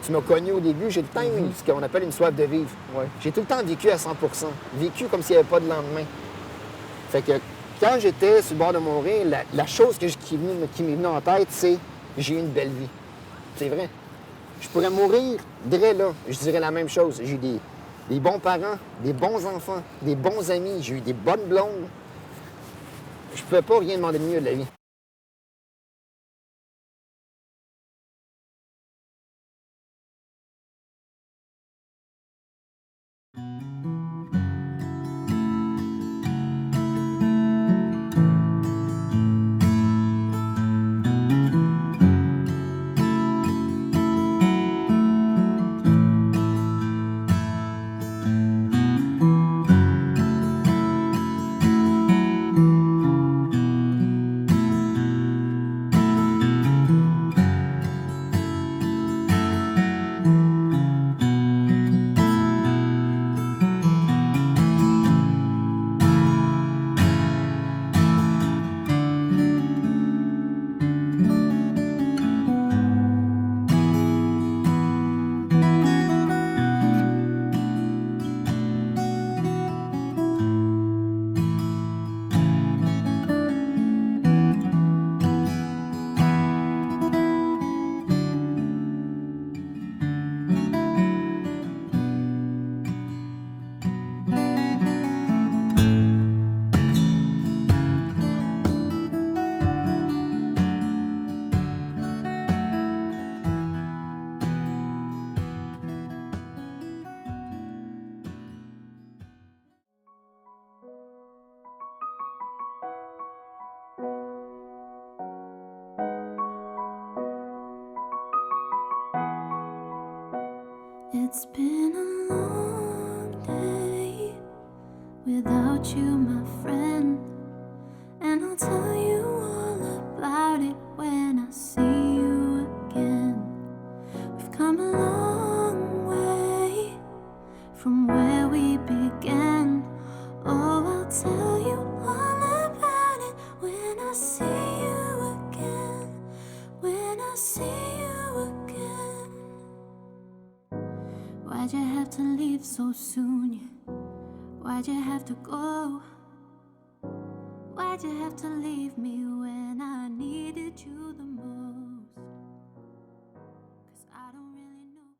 tu m'as connu au début, j'ai tout le temps eu ce qu'on appelle une soif de vivre. Ouais. J'ai tout le temps vécu à 100 vécu comme s'il n'y avait pas de lendemain. Fait que quand j'étais sur le bord de mourir, la chose qui m'est venue en tête, c'est j'ai eu une belle vie. C'est vrai. Je pourrais mourir dès là, je dirais la même chose. J'ai eu des bons parents, des bons enfants, des bons amis, j'ai eu des bonnes blondes. Je ne pouvais pas rien demander de mieux de la vie. It's been a long day without you, my friend, and I'll tell you all about it when I see you again. We've come a long way from where we began. Oh, I'll tell you all about it when I see you again. When I see you again. Why'd you have to leave so soon? Yeah? Why'd you have to go? Why'd you have to leave me when I needed you the most? 'Cause I don't really know.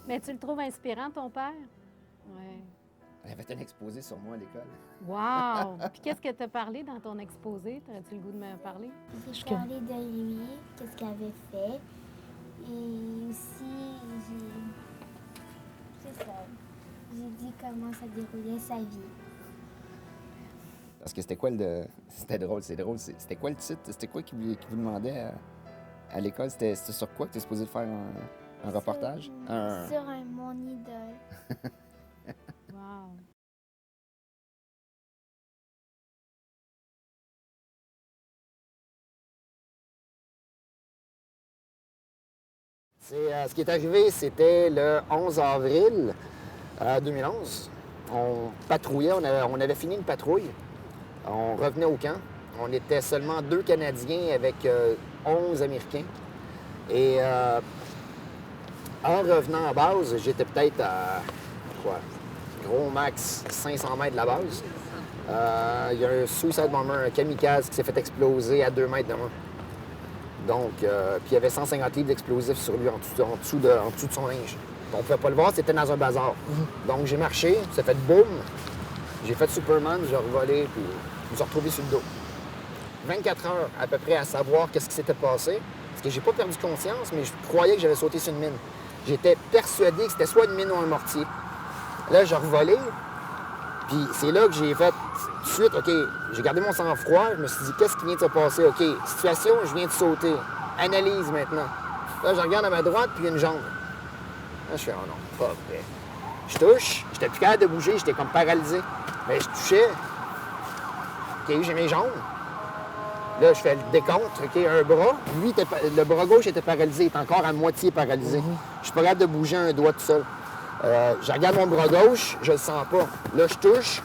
Mais tu le trouves inspirant, ton père? Oui. Elle avait un exposé sur moi à l'école. Wow! Puis qu'est-ce que tu as parlé dans ton exposé? T'aurais-tu le goût de me parler? J'ai parlé de lui, qu'est-ce qu'il avait fait. Et aussi, c'est ça. J'ai dit comment ça déroulait sa vie. Parce que c'était quoi le... C'était drôle, c'est drôle. C'était quoi le titre? C'était quoi qui vous demandait à l'école? C'était sur quoi que tu es supposé faire un reportage? Sur mon idole. Wow. Ce qui est arrivé, c'était le 11 avril 2011. On patrouillait, on avait fini une patrouille. On revenait au camp. On était seulement 2 Canadiens avec 11 Américains. Et en revenant à base, j'étais peut-être à, gros max 500 mètres de la base. Il y a un suicide bomber, un kamikaze qui s'est fait exploser à 2 mètres de moi. Donc, puis il y avait 150 livres d'explosifs sur lui en dessous de son linge. On ne pouvait pas le voir, c'était dans un bazar. Donc, j'ai marché, ça fait boum. J'ai fait Superman, j'ai revolé, puis je me suis retrouvé sur le dos. 24 heures à peu près à savoir qu'est-ce qui s'était passé. Parce que j'ai pas perdu conscience, mais je croyais que j'avais sauté sur une mine. J'étais persuadé que c'était soit une mine ou un mortier. Là, j'ai revolé, puis c'est là que j'ai fait tout de suite, OK, j'ai gardé mon sang-froid, je me suis dit, qu'est-ce qui vient de se passer? OK, situation, je viens de sauter. Analyse maintenant. Là, je regarde à ma droite, puis il y a une jambe. Là, je fais, oh non, pas vrai. Je touche, j'étais plus capable de bouger, j'étais comme paralysé. Mais je touchais. OK, j'ai mes jambes. Là, je fais le décompte, OK, un bras. Lui, le bras gauche était paralysé, il est encore à moitié paralysé. Je suis pas capable de bouger un doigt tout seul. Je regarde mon bras gauche, je le sens pas. Là, je touche,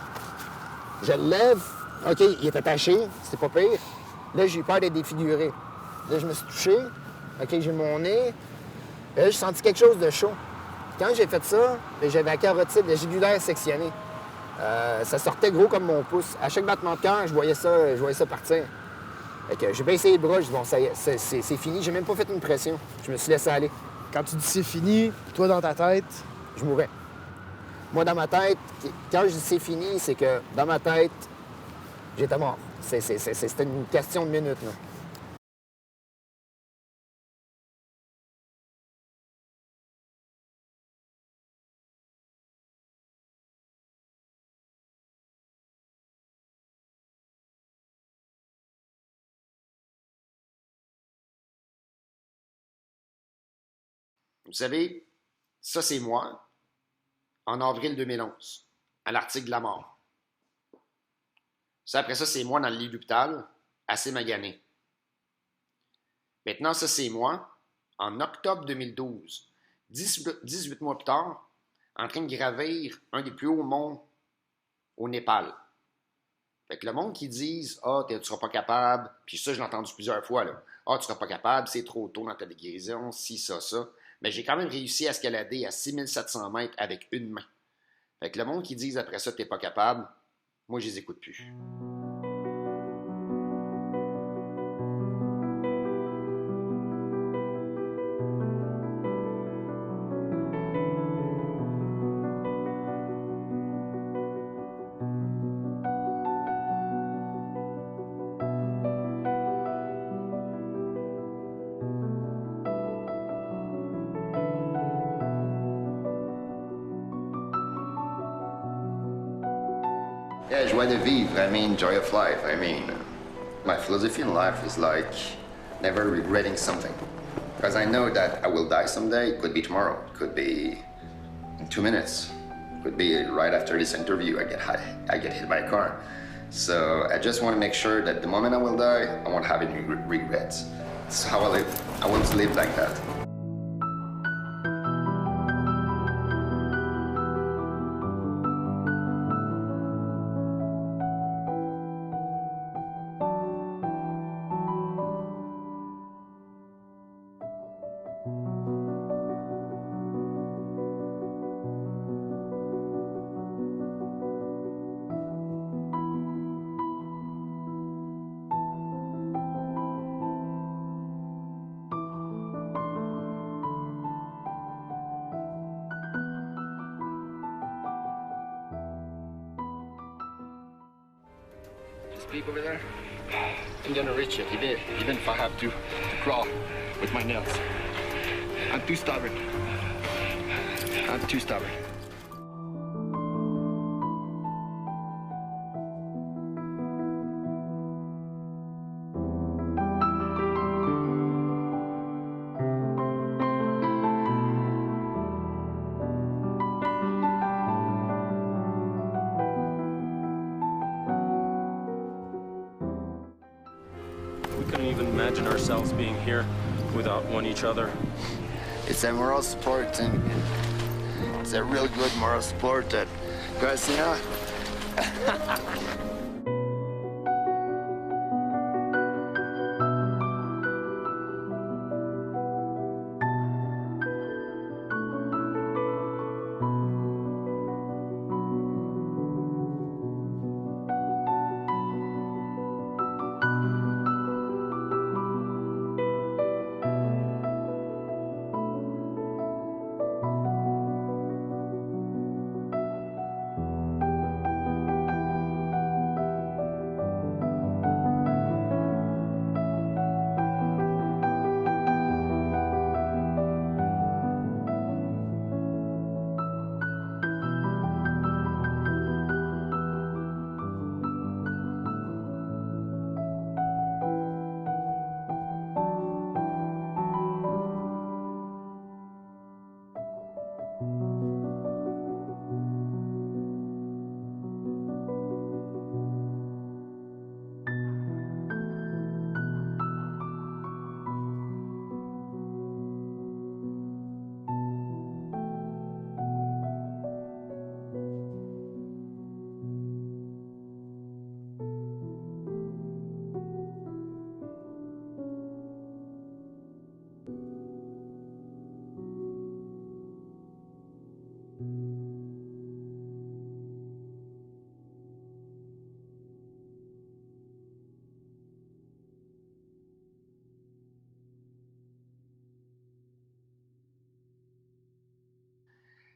je le lève. OK, il est attaché, c'est pas pire. Là, j'ai eu peur d'être défiguré. Là, je me suis touché. OK, j'ai mon nez. Là, j'ai senti quelque chose de chaud. Quand j'ai fait ça, j'avais la carotide, la jugulaire sectionnée. Ça sortait gros comme mon pouce. À chaque battement de cœur, je voyais ça partir. Fait que j'ai baissé les bras, je dis bon, ça y est, c'est fini. J'ai même pas fait une pression. Je me suis laissé aller. Quand tu dis c'est fini, toi dans ta tête, je mourrais. Moi, dans ma tête, quand je dis c'est fini, c'est que dans ma tête, j'étais mort. C'était une question de minutes, là. Vous savez, ça c'est moi, en avril 2011, à l'article de la mort. Ça, après ça, c'est moi dans le lit d'hôpital, assez magané. Maintenant, ça c'est moi, en octobre 2012, 18 mois plus tard, en train de gravir un des plus hauts monts au Népal. Fait que le monde qui disent « Ah, tu seras pas capable », puis ça, je l'ai entendu plusieurs fois, là. « Ah, tu seras pas capable, c'est trop tôt dans ta guérison, si, ça. » Mais j'ai quand même réussi à escalader à 6700 mètres avec une main. Fait que le monde qui disent après ça que t'es pas capable, moi, je les écoute plus. Yeah, joie de vivre. I mean, joy of life. I mean, my philosophy in life is like never regretting something. Because I know that I will die someday. It could be tomorrow. It could be in 2 minutes. It could be right after this interview. I get hit by a car. So I just want to make sure that the moment I will die, I won't have any regrets. That's how I live. I want to live like that. Peek over there. I'm gonna reach it, even if I have to crawl with my nails. I'm too stubborn. I'm too stubborn. We couldn't even imagine ourselves being here without one each other. It's a moral support, and it's a real good moral support that, because, you know,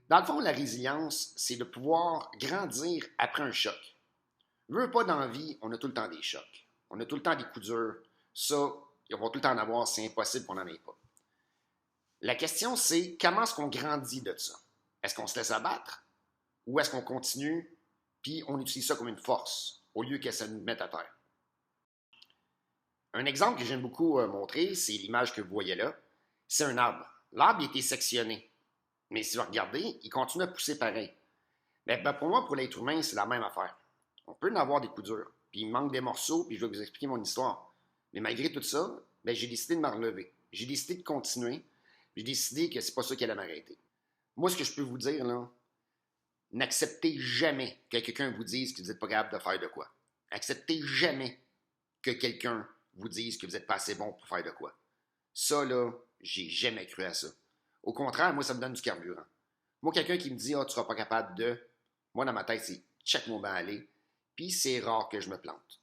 Dans le fond, la résilience, c'est de pouvoir grandir après un choc. Veux pas dans la vie, on a tout le temps des chocs. On a tout le temps des coups durs. Ça, on va tout le temps en avoir, c'est impossible qu'on n'en ait pas. La question, c'est comment est-ce qu'on grandit de ça? Est-ce qu'on se laisse abattre? Ou est-ce qu'on continue, puis on utilise ça comme une force, au lieu que ça nous mette à terre? Un exemple que j'aime beaucoup montrer, c'est l'image que vous voyez là. C'est un arbre. L'arbre a été sectionné. Mais si vous regardez, il continue à pousser pareil. Ben, pour moi, pour l'être humain, c'est la même affaire. On peut en avoir des coups durs, puis il manque des morceaux, puis je vais vous expliquer mon histoire. Mais malgré tout ça, ben, j'ai décidé de me relever. J'ai décidé de continuer. J'ai décidé que c'est pas ça qui allait m'arrêter. Moi, ce que je peux vous dire, là, n'acceptez jamais que quelqu'un vous dise que vous n'êtes pas capable de faire de quoi. Acceptez jamais que quelqu'un vous dise que vous n'êtes pas assez bon pour faire de quoi. Ça, là, j'ai jamais cru à ça. Au contraire, moi, ça me donne du carburant. Moi, quelqu'un qui me dit « Ah, tu seras pas capable de... » Moi, dans ma tête, c'est « check mon banc aller », puis c'est rare que je me plante.